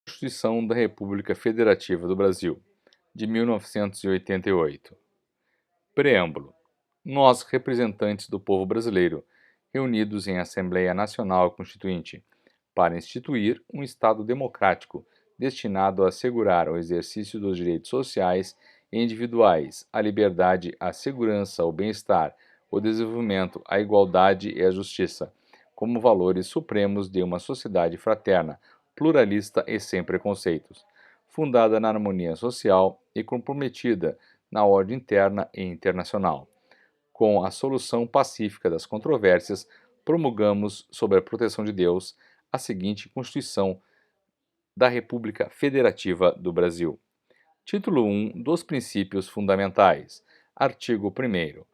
Constituição da República Federativa do Brasil, de 1988. Preâmbulo. Nós, representantes do povo brasileiro, reunidos em Assembleia Nacional Constituinte, para instituir um Estado democrático destinado a assegurar o exercício dos direitos sociais e individuais, a liberdade, a segurança, o bem-estar, o desenvolvimento, a igualdade e a justiça, como valores supremos de uma sociedade fraterna, pluralista e sem preconceitos, fundada na harmonia social e comprometida na ordem interna e internacional. Com a solução pacífica das controvérsias, promulgamos, sob a proteção de Deus, a seguinte Constituição da República Federativa do Brasil. Título 1 dos Princípios Fundamentais. Artigo 1º.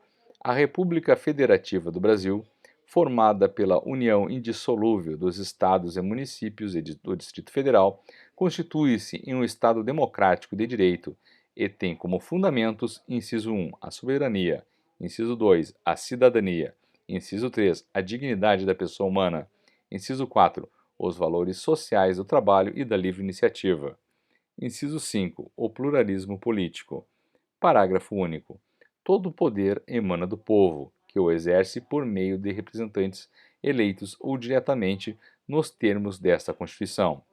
A República Federativa do Brasil, formada pela união indissolúvel dos estados e municípios e do Distrito Federal, constitui-se em um Estado democrático de direito e tem como fundamentos: inciso 1, a soberania; inciso 2, a cidadania; inciso 3, a dignidade da pessoa humana; inciso 4, os valores sociais do trabalho e da livre iniciativa; inciso 5, o pluralismo político. Parágrafo único. Todo o poder emana do povo, que o exerce por meio de representantes eleitos ou diretamente nos termos desta Constituição.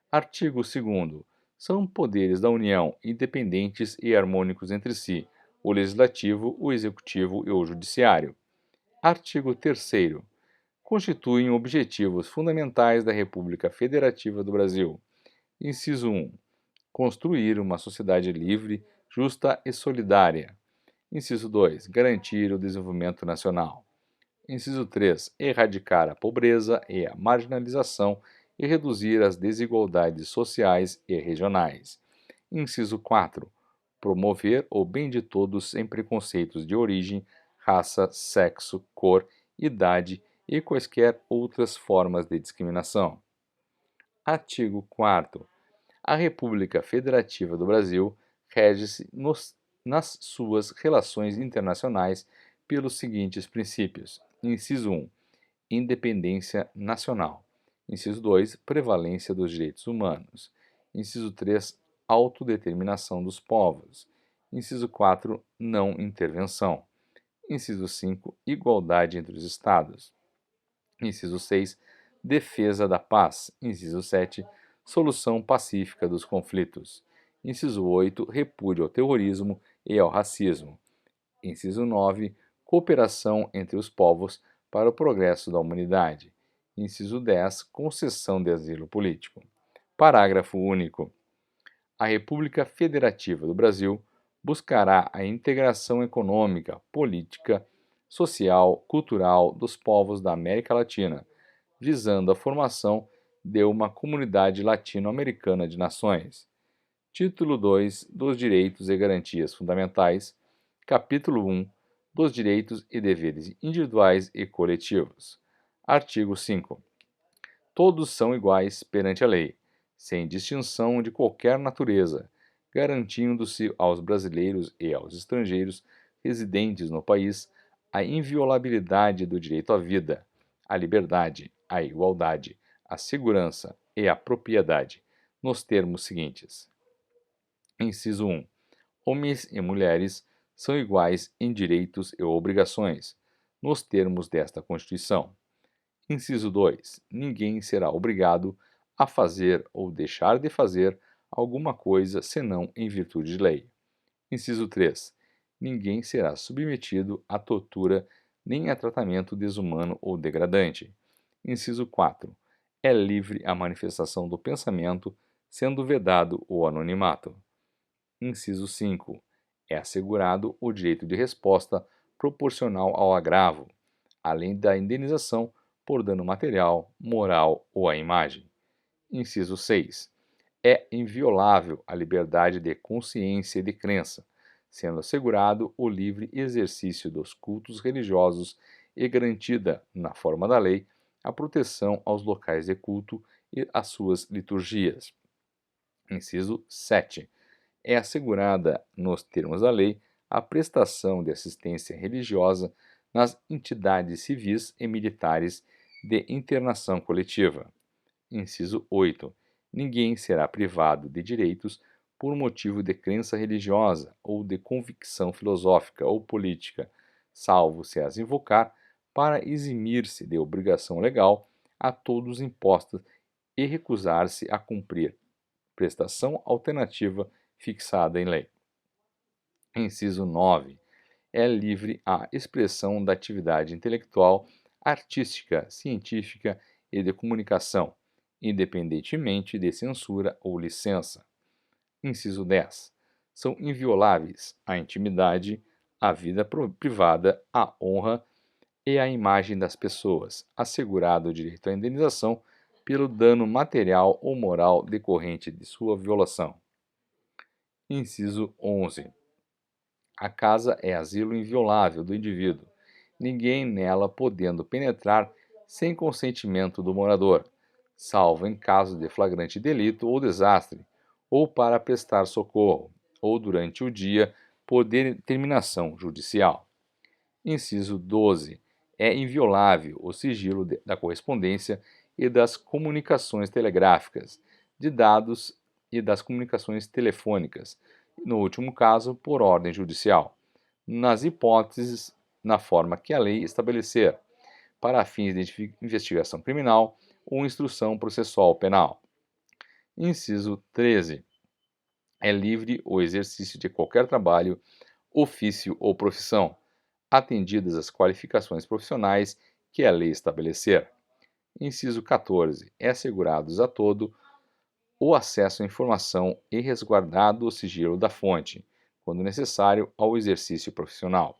Artigo 2º. São poderes da União, independentes e harmônicos entre si, o Legislativo, o Executivo e o Judiciário. Artigo 3º. Constituem objetivos fundamentais da República Federativa do Brasil. Inciso 1. Construir uma sociedade livre, justa e solidária. Inciso 2. Garantir o desenvolvimento nacional. Inciso 3. Erradicar a pobreza e a marginalização e reduzir as desigualdades sociais e regionais. Inciso 4. Promover o bem de todos sem preconceitos de origem, raça, sexo, cor, idade e quaisquer outras formas de discriminação. Artigo 4º. A República Federativa do Brasil rege-se nas suas relações internacionais pelos seguintes princípios. Inciso 1. Independência nacional. Inciso 2. Prevalência dos direitos humanos. Inciso 3. Autodeterminação dos povos. Inciso 4. Não intervenção. Inciso 5. Igualdade entre os Estados. Inciso 6. Defesa da paz. Inciso 7. Solução pacífica dos conflitos. Inciso 8. Repúdio ao terrorismo e ao racismo. Inciso 9. Cooperação entre os povos para o progresso da humanidade. Inciso 10. Concessão de asilo político. Parágrafo único. A República Federativa do Brasil buscará a integração econômica, política, social, cultural dos povos da América Latina, visando a formação de uma comunidade latino-americana de nações. Título 2 dos Direitos e Garantias Fundamentais. Capítulo 1 dos Direitos e Deveres Individuais e Coletivos. Artigo 5. Todos são iguais perante a lei, sem distinção de qualquer natureza, garantindo-se aos brasileiros e aos estrangeiros residentes no país a inviolabilidade do direito à vida, à liberdade, à igualdade, à segurança e à propriedade, nos termos seguintes. Inciso 1. Homens e mulheres são iguais em direitos e obrigações, nos termos desta Constituição. Inciso 2. Ninguém será obrigado a fazer ou deixar de fazer alguma coisa senão em virtude de lei. Inciso 3. Ninguém será submetido a tortura nem a tratamento desumano ou degradante. Inciso 4. É livre a manifestação do pensamento, sendo vedado o anonimato. Inciso 5. É assegurado o direito de resposta proporcional ao agravo, além da indenização por dano material, moral ou à imagem. Inciso 6. É inviolável a liberdade de consciência e de crença, sendo assegurado o livre exercício dos cultos religiosos e garantida, na forma da lei, a proteção aos locais de culto e às suas liturgias. Inciso 7. É assegurada, nos termos da lei, a prestação de assistência religiosa nas entidades civis e militares de internação coletiva. Inciso 8. Ninguém será privado de direitos por motivo de crença religiosa ou de convicção filosófica ou política, salvo se as invocar para eximir-se de obrigação legal a todos impostas e recusar-se a cumprir prestação alternativa fixada em lei. Inciso 9. É livre a expressão da atividade intelectual, artística, científica e de comunicação, independentemente de censura ou licença. Inciso 10. São invioláveis a intimidade, a vida privada, a honra e a imagem das pessoas, assegurado o direito à indenização pelo dano material ou moral decorrente de sua violação. Inciso 11. A casa é asilo inviolável do indivíduo, ninguém nela podendo penetrar sem consentimento do morador, salvo em caso de flagrante delito ou desastre, ou para prestar socorro, ou durante o dia por determinação judicial. Inciso 12. É inviolável o sigilo da correspondência e das comunicações telegráficas, de dados e das comunicações telefônicas, no último caso, por ordem judicial, nas hipóteses na forma que a lei estabelecer, para fins de investigação criminal ou instrução processual penal. Inciso 13. É livre o exercício de qualquer trabalho, ofício ou profissão, atendidas as qualificações profissionais que a lei estabelecer. Inciso 14. É assegurados a todo o acesso à informação e resguardado o sigilo da fonte, quando necessário ao exercício profissional.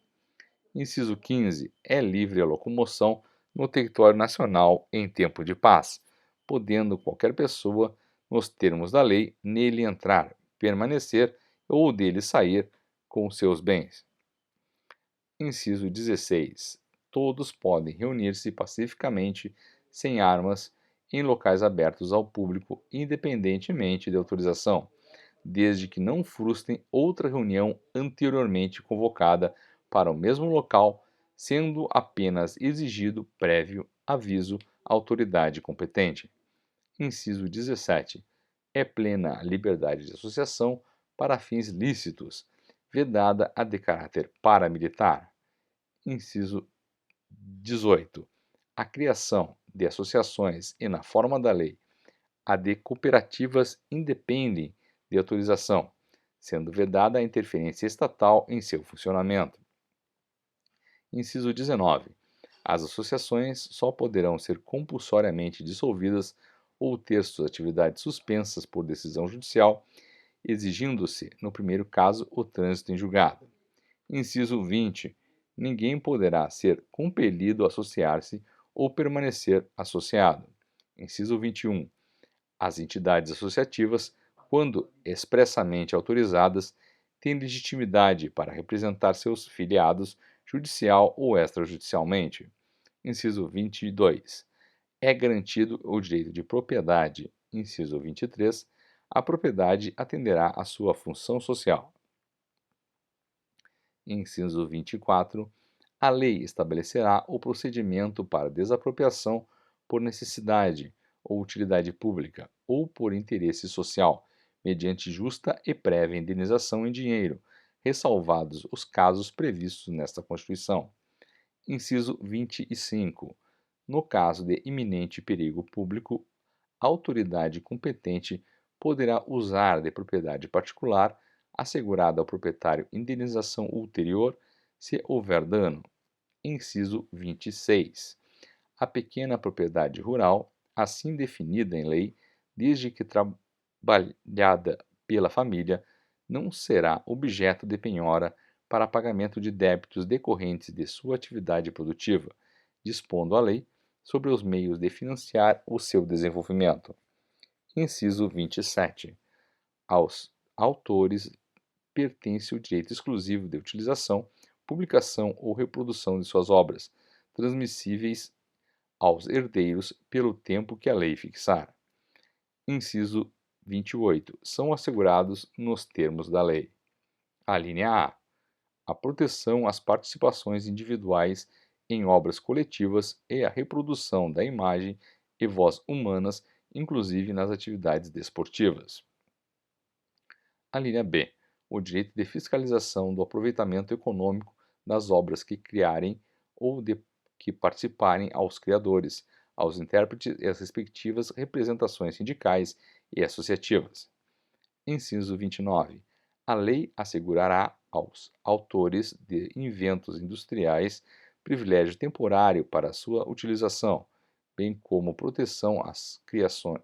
Inciso 15. É livre a locomoção no território nacional em tempo de paz, podendo qualquer pessoa, nos termos da lei, nele entrar, permanecer ou dele sair com seus bens. Inciso 16. Todos podem reunir-se pacificamente, sem armas, em locais abertos ao público, independentemente de autorização, desde que não frustrem outra reunião anteriormente convocada para o mesmo local, sendo apenas exigido prévio aviso à autoridade competente. Inciso 17. É plena a liberdade de associação para fins lícitos, vedada a de caráter paramilitar. Inciso 18. A criação de associações e, na forma da lei, a de cooperativas independem de autorização, sendo vedada a interferência estatal em seu funcionamento. Inciso 19. As associações só poderão ser compulsoriamente dissolvidas ou ter suas atividades suspensas por decisão judicial, exigindo-se, no primeiro caso, o trânsito em julgado. Inciso 20. Ninguém poderá ser compelido a associar-se ou permanecer associado. Inciso 21. As entidades associativas, quando expressamente autorizadas, têm legitimidade para representar seus filiados judicial ou extrajudicialmente. Inciso 22. É garantido o direito de propriedade. Inciso 23. A propriedade atenderá à sua função social. Inciso 24. A lei estabelecerá o procedimento para desapropriação por necessidade ou utilidade pública ou por interesse social, mediante justa e prévia indenização em dinheiro, ressalvados os casos previstos nesta Constituição. Inciso 25. No caso de iminente perigo público, a autoridade competente poderá usar de propriedade particular, assegurada ao proprietário indenização ulterior, se houver dano. Inciso 26. A pequena propriedade rural, assim definida em lei, desde que trabalhada pela família, não será objeto de penhora para pagamento de débitos decorrentes de sua atividade produtiva, dispondo a lei sobre os meios de financiar o seu desenvolvimento. Inciso 27. Aos autores pertence o direito exclusivo de utilização, publicação ou reprodução de suas obras, transmissíveis aos herdeiros pelo tempo que a lei fixar. Inciso 28. São assegurados nos termos da lei. A linha A. A proteção às participações individuais em obras coletivas e a reprodução da imagem e voz humanas inclusive nas atividades desportivas. A linha B, o direito de fiscalização do aproveitamento econômico das obras que criarem ou de que participarem aos criadores, aos intérpretes e às respectivas representações sindicais e associativas. Inciso 29. A lei assegurará aos autores de inventos industriais privilégio temporário para sua utilização, bem como proteção às criações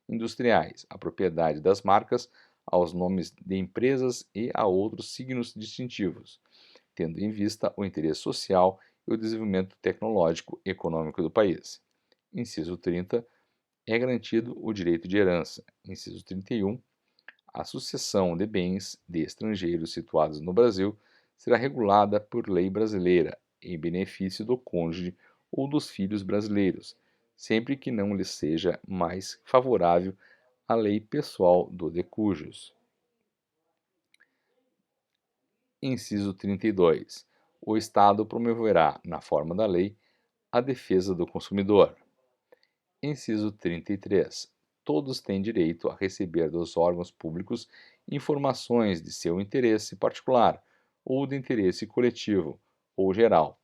industriais, à propriedade das marcas, aos nomes de empresas e a outros signos distintivos, tendo em vista o interesse social e o desenvolvimento tecnológico e econômico do país. Inciso 30. É garantido o direito de herança. Inciso 31. A sucessão de bens de estrangeiros situados no Brasil será regulada por lei brasileira, em benefício do cônjuge ou dos filhos brasileiros, sempre que não lhes seja mais favorável a lei pessoal do decujus. Inciso 32. O Estado promoverá, na forma da lei, a defesa do consumidor. Inciso 33. Todos têm direito a receber dos órgãos públicos informações de seu interesse particular ou de interesse coletivo ou geral,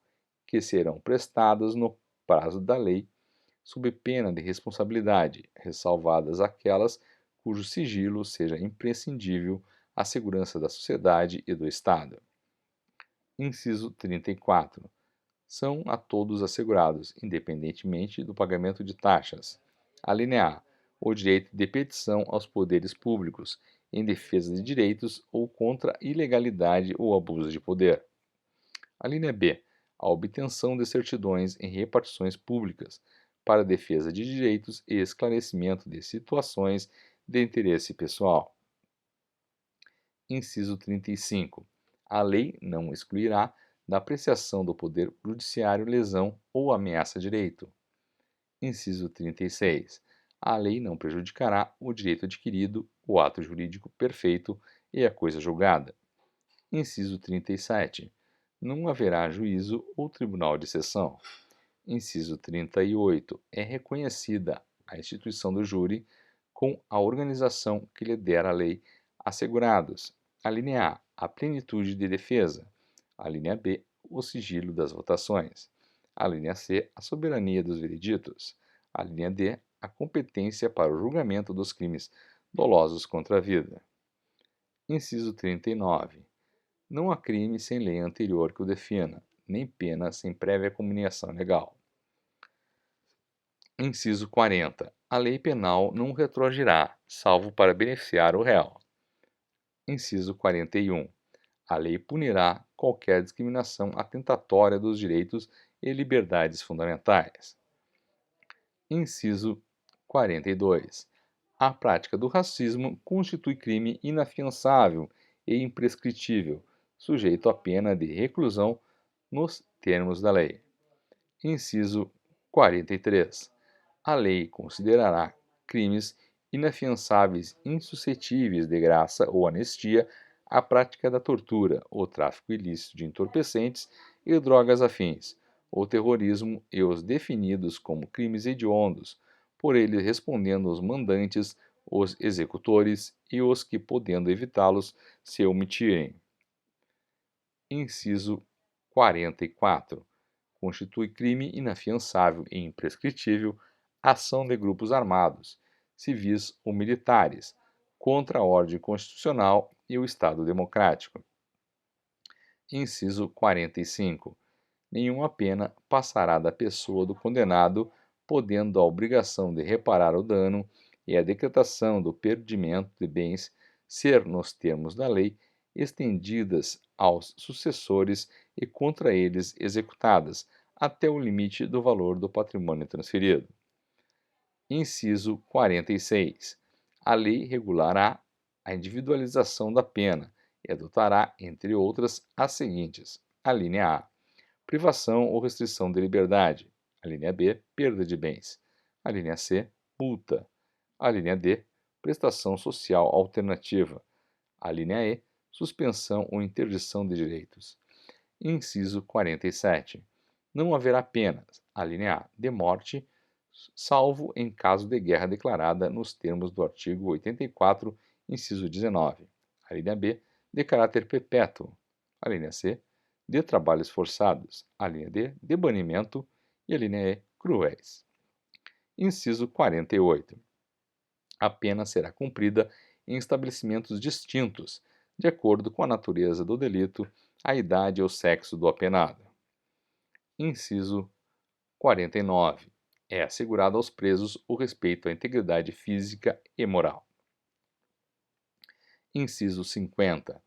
que serão prestadas no prazo da lei, sob pena de responsabilidade, ressalvadas aquelas cujo sigilo seja imprescindível à segurança da sociedade e do Estado. Inciso 34. São a todos assegurados, independentemente do pagamento de taxas. A linha A. O direito de petição aos poderes públicos, em defesa de direitos ou contra a ilegalidade ou abuso de poder. A linha B. A obtenção de certidões em repartições públicas, para defesa de direitos e esclarecimento de situações de interesse pessoal. Inciso 35. A lei não excluirá da apreciação do Poder Judiciário lesão ou ameaça a direito. Inciso 36. A lei não prejudicará o direito adquirido, o ato jurídico perfeito e a coisa julgada. Inciso 37. Não haverá juízo ou tribunal de seção. Inciso 38. É reconhecida a instituição do júri com a organização que lhe der a lei assegurados. A linha A. A plenitude de defesa. A linha B. O sigilo das votações. A linha C. A soberania dos vereditos. A linha D. A competência para o julgamento dos crimes dolosos contra a vida. Inciso 39. Não há crime sem lei anterior que o defina, nem pena sem prévia comunicação legal. Inciso 40. A lei penal não retroagirá, salvo para beneficiar o réu. Inciso 41. A lei punirá qualquer discriminação atentatória dos direitos e liberdades fundamentais. Inciso 42. A prática do racismo constitui crime inafiançável e imprescritível, sujeito à pena de reclusão nos termos da lei. Inciso 43. A lei considerará crimes inafiançáveis insuscetíveis de graça ou anistia a prática da tortura, o tráfico ilícito de entorpecentes e drogas afins, o terrorismo e os definidos como crimes hediondos, por eles respondendo os mandantes, os executores e os que, podendo evitá-los, se omitirem. Inciso 44. Constitui crime inafiançável e imprescritível a ação de grupos armados, civis ou militares, contra a ordem constitucional e o Estado democrático. Inciso 45. Nenhuma pena passará da pessoa do condenado, podendo a obrigação de reparar o dano e a decretação do perdimento de bens ser, nos termos da lei, estendidas aos sucessores e contra eles executadas, até o limite do valor do patrimônio transferido. Inciso 46. A lei regulará a individualização da pena e adotará, entre outras, as seguintes: a linha A. Privação ou restrição de liberdade. A linha B. Perda de bens. A linha C. Multa. A linha D. Prestação social alternativa. A linha E. Suspensão ou interdição de direitos. Inciso 47. Não haverá penas. A linha A. De morte, salvo em caso de guerra declarada nos termos do artigo 84, inciso 19. A linha B, de caráter perpétuo. A linha C, de trabalhos forçados. A linha D, de banimento. E a linha E, cruéis. Inciso 48. A pena será cumprida em estabelecimentos distintos, de acordo com a natureza do delito, a idade ou sexo do apenado. Inciso 49. É assegurado aos presos o respeito à integridade física e moral. Inciso 50.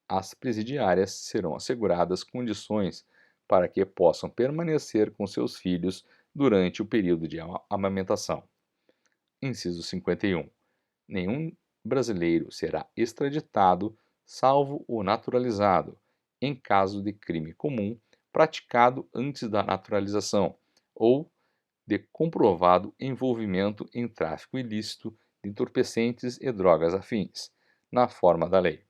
As presidiárias serão asseguradas condições para que possam permanecer com seus filhos durante o período de amamentação. Inciso 51. Nenhum brasileiro será extraditado, salvo o naturalizado, em caso de crime comum praticado antes da naturalização ou de comprovado envolvimento em tráfico ilícito de entorpecentes e drogas afins, na forma da lei.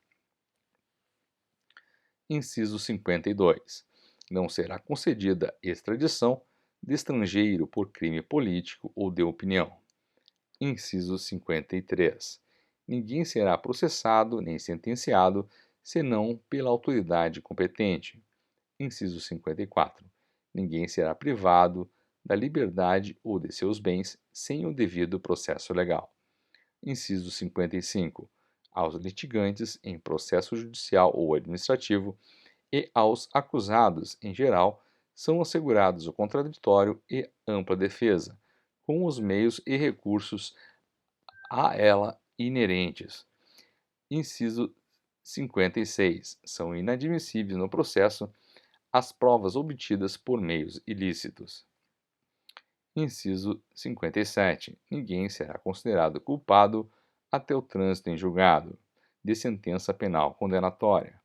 Inciso 52. Não será concedida extradição de estrangeiro por crime político ou de opinião. Inciso 53. Ninguém será processado nem sentenciado senão pela autoridade competente. Inciso 54. Ninguém será privado da liberdade ou de seus bens sem o devido processo legal. Inciso 55. Aos litigantes em processo judicial ou administrativo e aos acusados em geral são assegurados o contraditório e ampla defesa, com os meios e recursos a ela inerentes. Inciso 56. São inadmissíveis no processo as provas obtidas por meios ilícitos. Inciso 57. Ninguém será considerado culpado até o trânsito em julgado de sentença penal condenatória.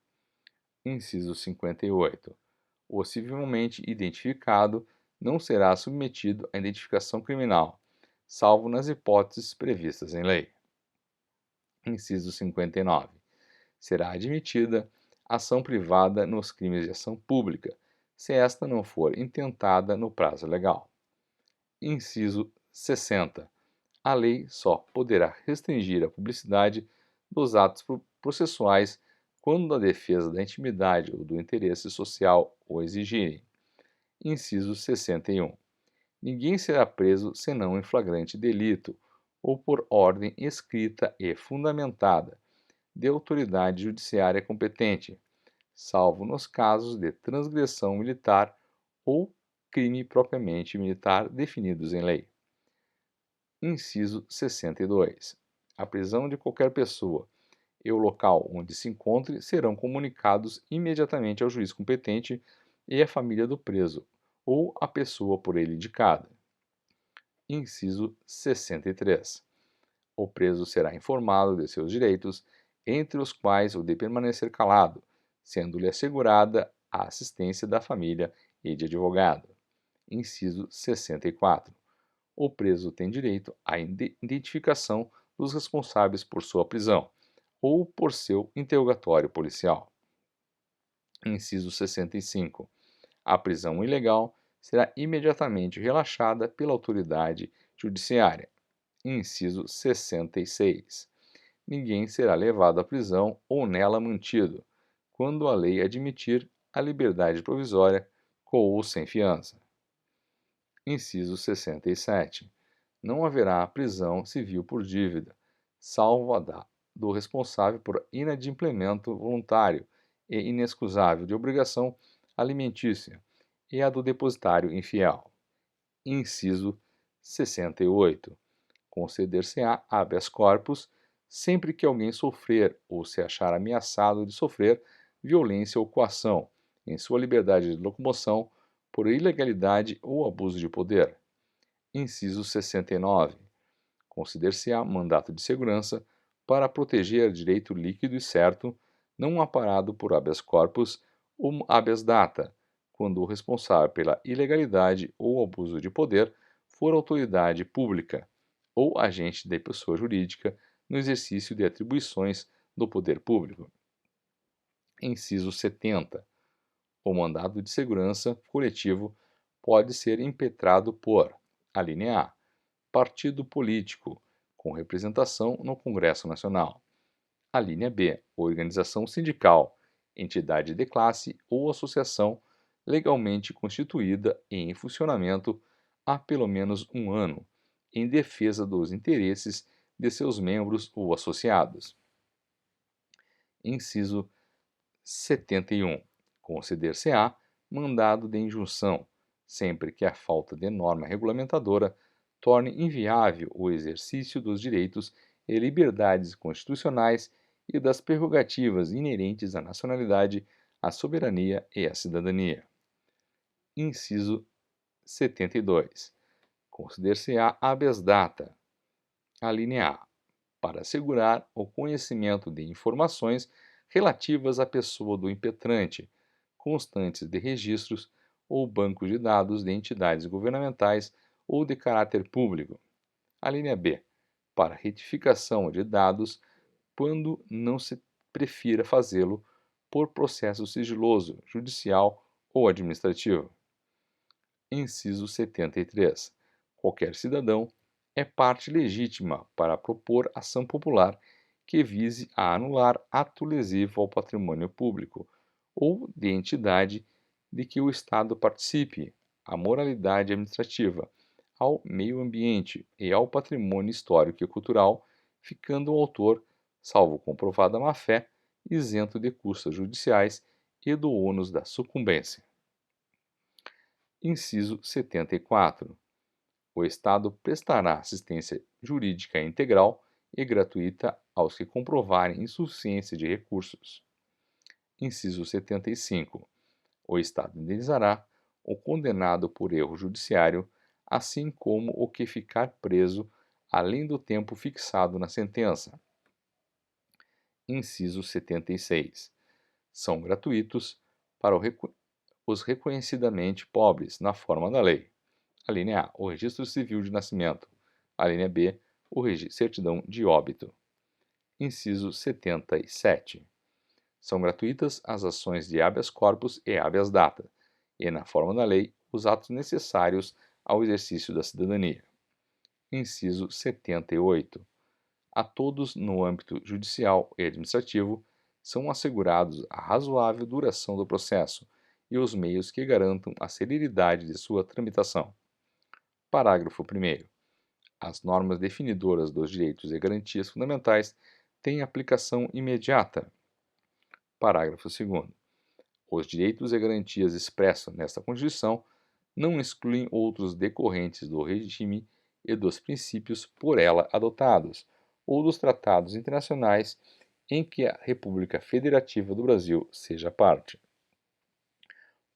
Inciso 58. O civilmente identificado não será submetido à identificação criminal, salvo nas hipóteses previstas em lei. Inciso 59. Será admitida ação privada nos crimes de ação pública, se esta não for intentada no prazo legal. Inciso 60. A lei só poderá restringir a publicidade dos atos processuais quando a defesa da intimidade ou do interesse social o exigirem. Inciso 61. Ninguém será preso senão em flagrante delito ou por ordem escrita e fundamentada de autoridade judiciária competente, salvo nos casos de transgressão militar ou crime propriamente militar definidos em lei. Inciso 62. A prisão de qualquer pessoa e o local onde se encontre serão comunicados imediatamente ao juiz competente e à família do preso, ou à pessoa por ele indicada. Inciso 63. O preso será informado de seus direitos, entre os quais o de permanecer calado, sendo-lhe assegurada a assistência da família e de advogado. Inciso 64. O preso tem direito à identificação dos responsáveis por sua prisão ou por seu interrogatório policial. Inciso 65. A prisão ilegal será imediatamente relaxada pela autoridade judiciária. Inciso 66. Ninguém será levado à prisão ou nela mantido, quando a lei admitir a liberdade provisória com ou sem fiança. Inciso 67. Não haverá prisão civil por dívida, salvo a do responsável por inadimplemento voluntário e inexcusável de obrigação alimentícia e a do depositário infiel. Inciso 68. Conceder-se-á habeas corpus sempre que alguém sofrer ou se achar ameaçado de sofrer violência ou coação em sua liberdade de locomoção por ilegalidade ou abuso de poder. Inciso 69. Conceder-se-á mandato de segurança para proteger direito líquido e certo, não amparado por habeas corpus ou habeas data, quando o responsável pela ilegalidade ou abuso de poder for autoridade pública ou agente de pessoa jurídica no exercício de atribuições do poder público. Inciso 70. O mandado de segurança coletivo pode ser impetrado por A linha A. Partido político, com representação no Congresso Nacional. A linha B. Organização sindical, entidade de classe ou associação legalmente constituída e em funcionamento há pelo menos um ano, em defesa dos interesses de seus membros ou associados. Inciso 71. Conceder-se-á mandado de injunção, sempre que a falta de norma regulamentadora torne inviável o exercício dos direitos e liberdades constitucionais e das prerrogativas inerentes à nacionalidade, à soberania e à cidadania. Inciso 72. Conceder-se-á habeas data. A linha A. Para assegurar o conhecimento de informações relativas à pessoa do impetrante, constantes de registros ou bancos de dados de entidades governamentais ou de caráter público. A linha B. Para retificação de dados quando não se prefira fazê-lo por processo sigiloso, judicial ou administrativo. Inciso 73. Qualquer cidadão é parte legítima para propor ação popular que vise a anular ato lesivo ao patrimônio público ou de entidade de que o Estado participe, à moralidade administrativa, ao meio ambiente e ao patrimônio histórico e cultural, ficando o autor, salvo comprovada má-fé, isento de custas judiciais e do ônus da sucumbência. Inciso 74. O Estado prestará assistência jurídica integral e gratuita aos que comprovarem insuficiência de recursos. Inciso 75. O Estado indenizará o condenado por erro judiciário, assim como o que ficar preso além do tempo fixado na sentença. Inciso 76. São gratuitos para os reconhecidamente pobres na forma da lei. A linha A, o registro civil de nascimento. A linha B, certidão de óbito. Inciso 77. São gratuitas as ações de habeas corpus e habeas data, e, na forma da lei, os atos necessários ao exercício da cidadania. Inciso 78. A todos, no âmbito judicial e administrativo, são assegurados a razoável duração do processo e os meios que garantam a celeridade de sua tramitação. Parágrafo 1º. As normas definidoras dos direitos e garantias fundamentais têm aplicação imediata. Parágrafo 2º. Os direitos e garantias expressos nesta Constituição não excluem outros decorrentes do regime e dos princípios por ela adotados, ou dos tratados internacionais em que a República Federativa do Brasil seja parte.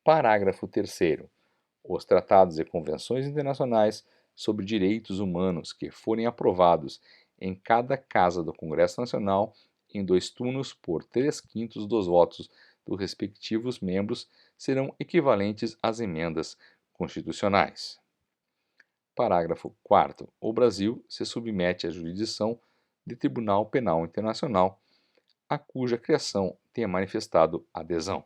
Parágrafo 3º. Os tratados e convenções internacionais sobre direitos humanos que forem aprovados em cada casa do Congresso Nacional em 2 turnos por 3/5 dos votos dos respectivos membros serão equivalentes às emendas constitucionais. Parágrafo 4º. O Brasil se submete à jurisdição do Tribunal Penal Internacional, a cuja criação tenha manifestado adesão.